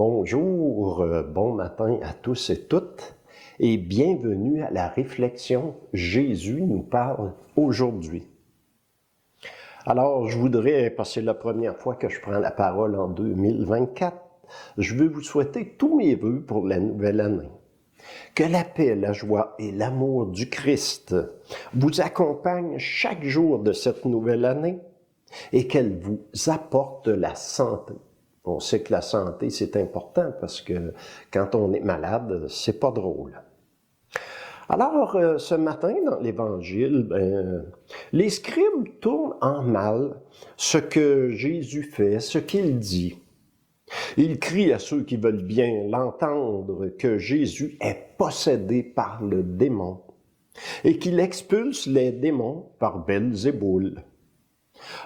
Bonjour, bon matin à tous et toutes et bienvenue à la réflexion Jésus nous parle aujourd'hui. Alors, je voudrais, parce que c'est la première fois que je prends la parole en 2024, je veux vous souhaiter tous mes vœux pour la nouvelle année. Que la paix, la joie et l'amour du Christ vous accompagnent chaque jour de cette nouvelle année et qu'elle vous apporte la santé. On sait que la santé, c'est important parce que quand on est malade, c'est pas drôle. Alors, ce matin, dans l'Évangile, les scribes tournent en mal ce que Jésus fait, ce qu'il dit. Ils crient à ceux qui veulent bien l'entendre que Jésus est possédé par le démon et qu'il expulse les démons par Belzéboul.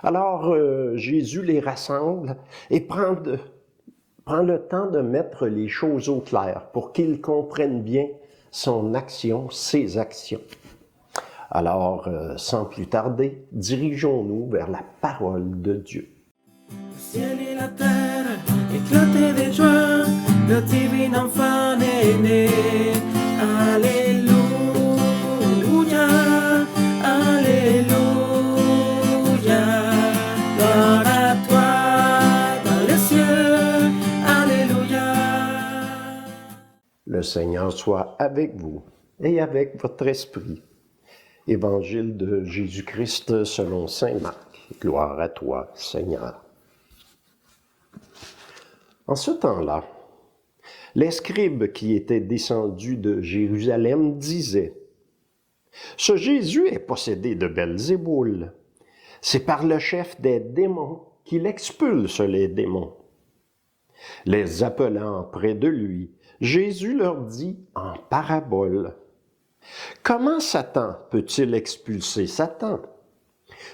Alors, Jésus les rassemble et prend le temps de mettre les choses au clair pour qu'ils comprennent bien son action, ses actions. Alors, sans plus tarder, dirigeons-nous vers la parole de Dieu. Le ciel et la terre éclataient de joie, le divin enfant est né. Alléluia, Alléluia. Gloire à toi dans les cieux, Alléluia. Le Seigneur soit avec vous et avec votre esprit. Évangile de Jésus-Christ selon saint Marc. Gloire à toi, Seigneur. En ce temps-là, les scribes qui étaient descendus de Jérusalem disaient « Ce Jésus est possédé de Belzéboul. C'est par le chef des démons qu'il expulse les démons. » Les appelant près de lui, Jésus leur dit en parabole « Comment Satan peut-il expulser Satan?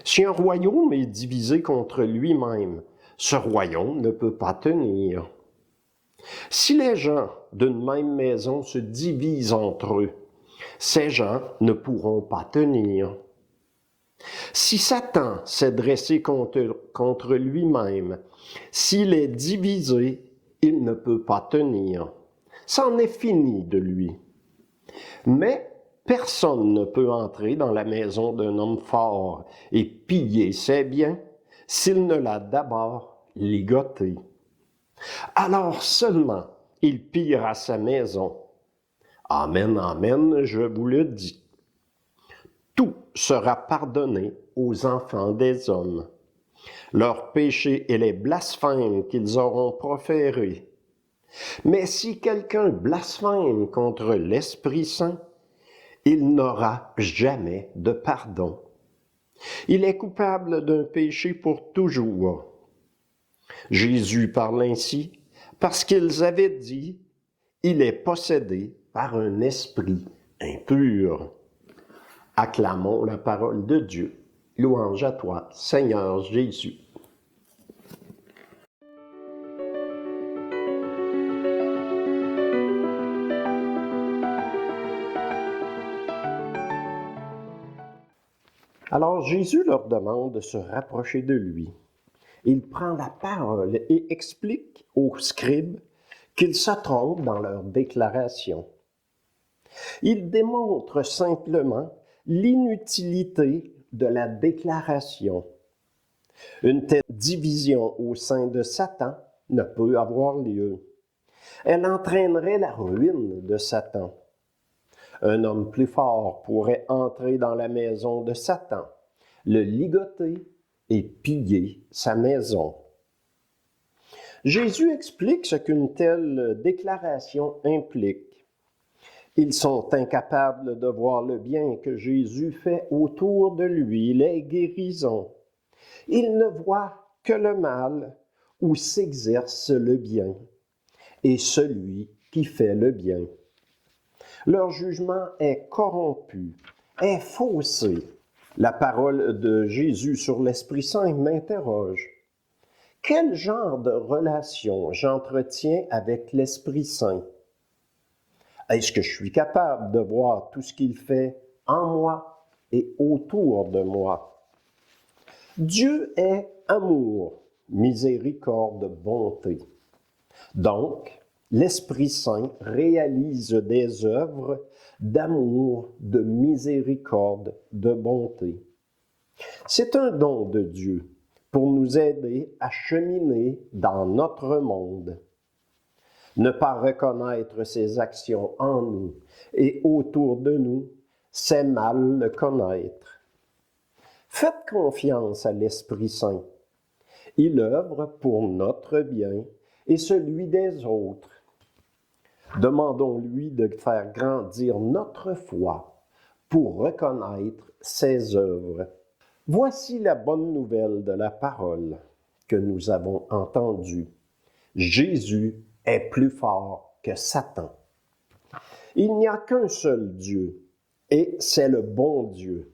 Si un royaume est divisé contre lui-même, ce royaume ne peut pas tenir. Si les gens d'une même maison se divisent entre eux, ces gens ne pourront pas tenir. Si Satan s'est dressé contre lui-même, s'il est divisé, il ne peut pas tenir. C'en est fini de lui. Mais personne ne peut entrer dans la maison d'un homme fort et piller ses biens s'il ne l'a d'abord ligoté. Alors seulement il pillera sa maison. Amen, amen, je vous le dis. Tout sera pardonné aux enfants des hommes, leurs péchés et les blasphèmes qu'ils auront proférés. Mais si quelqu'un blasphème contre l'Esprit Saint, il n'aura jamais de pardon. Il est coupable d'un péché pour toujours. Jésus parle ainsi parce qu'ils avaient dit « Il est possédé par un esprit impur ». Acclamons la parole de Dieu. Louange à toi, Seigneur Jésus. Alors Jésus leur demande de se rapprocher de lui. Il prend la parole et explique aux scribes qu'ils se trompent dans leur déclaration. Il démontre simplement l'inutilité de la déclaration. Une telle division au sein de Satan ne peut avoir lieu. Elle entraînerait la ruine de Satan. Un homme plus fort pourrait entrer dans la maison de Satan, le ligoter et piller sa maison. Jésus explique ce qu'une telle déclaration implique. Ils sont incapables de voir le bien que Jésus fait autour de lui, les guérisons. Ils ne voient que le mal où s'exerce le bien et celui qui fait le bien. Leur jugement est corrompu, est faussé. La parole de Jésus sur l'Esprit Saint m'interroge. Quel genre de relation j'entretiens avec l'Esprit Saint? Est-ce que je suis capable de voir tout ce qu'il fait en moi et autour de moi? Dieu est amour, miséricorde, bonté. Donc, l'Esprit Saint réalise des œuvres d'amour, de miséricorde, de bonté. C'est un don de Dieu pour nous aider à cheminer dans notre monde. Ne pas reconnaître ses actions en nous et autour de nous, c'est mal le connaître. Faites confiance à l'Esprit Saint. Il œuvre pour notre bien et celui des autres. Demandons-lui de faire grandir notre foi pour reconnaître ses œuvres. Voici la bonne nouvelle de la parole que nous avons entendue. Jésus est plus fort que Satan. Il n'y a qu'un seul Dieu, et c'est le bon Dieu,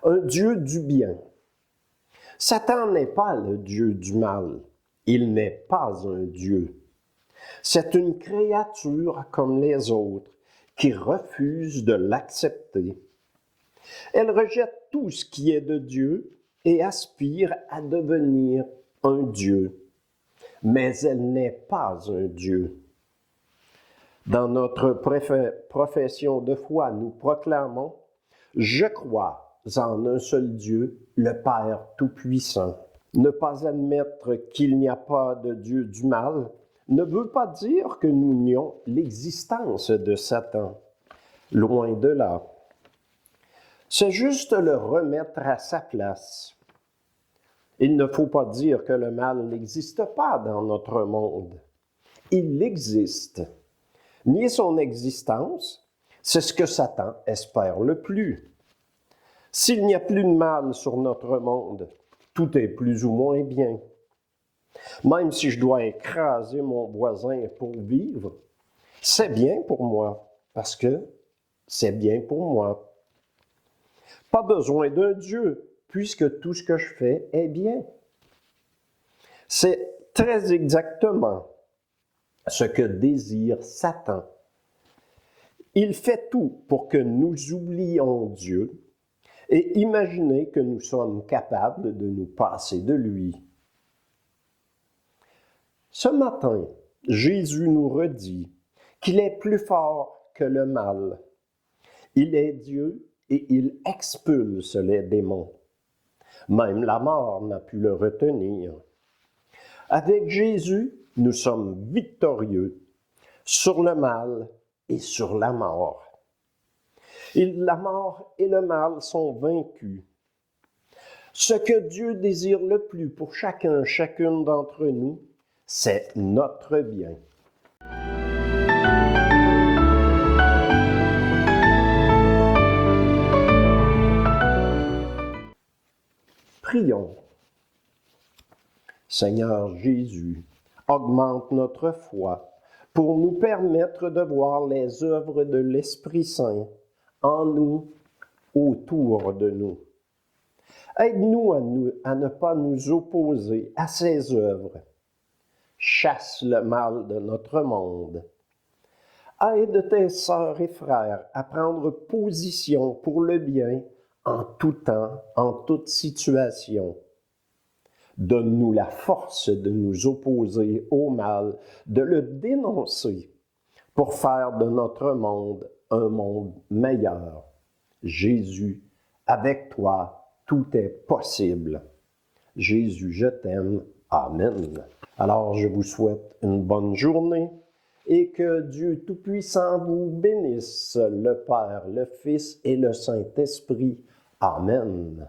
un Dieu du bien. Satan n'est pas le Dieu du mal, il n'est pas un Dieu. C'est une créature comme les autres qui refuse de l'accepter. Elle rejette tout ce qui est de Dieu et aspire à devenir un Dieu. Mais elle n'est pas un Dieu. Dans notre profession de foi, nous proclamons « Je crois en un seul Dieu, le Père Tout-Puissant ». Ne pas admettre qu'il n'y a pas de Dieu du mal ne veut pas dire que nous nions l'existence de Satan. Loin de là. C'est juste le remettre à sa place. Il ne faut pas dire que le mal n'existe pas dans notre monde. Il existe. Nier son existence, c'est ce que Satan espère le plus. S'il n'y a plus de mal sur notre monde, tout est plus ou moins bien. Même si je dois écraser mon voisin pour vivre, c'est bien pour moi, parce que c'est bien pour moi. Pas besoin d'un Dieu, puisque tout ce que je fais est bien. C'est très exactement ce que désire Satan. Il fait tout pour que nous oublions Dieu et imaginer que nous sommes capables de nous passer de lui. Ce matin, Jésus nous redit qu'il est plus fort que le mal. Il est Dieu et il expulse les démons. Même la mort n'a pu le retenir. Avec Jésus, nous sommes victorieux sur le mal et sur la mort. La mort et le mal sont vaincus. Ce que Dieu désire le plus pour chacune d'entre nous, c'est notre bien. Prions. Seigneur Jésus, augmente notre foi pour nous permettre de voir les œuvres de l'Esprit Saint en nous, autour de nous. Aide-nous à ne pas nous opposer à ces œuvres. Chasse le mal de notre monde. Aide tes sœurs et frères à prendre position pour le bien en tout temps, en toute situation. Donne-nous la force de nous opposer au mal, de le dénoncer pour faire de notre monde un monde meilleur. Jésus, avec toi, tout est possible. Jésus, je t'aime. Amen. Alors, je vous souhaite une bonne journée et que Dieu Tout-Puissant vous bénisse, le Père, le Fils et le Saint-Esprit. Amen.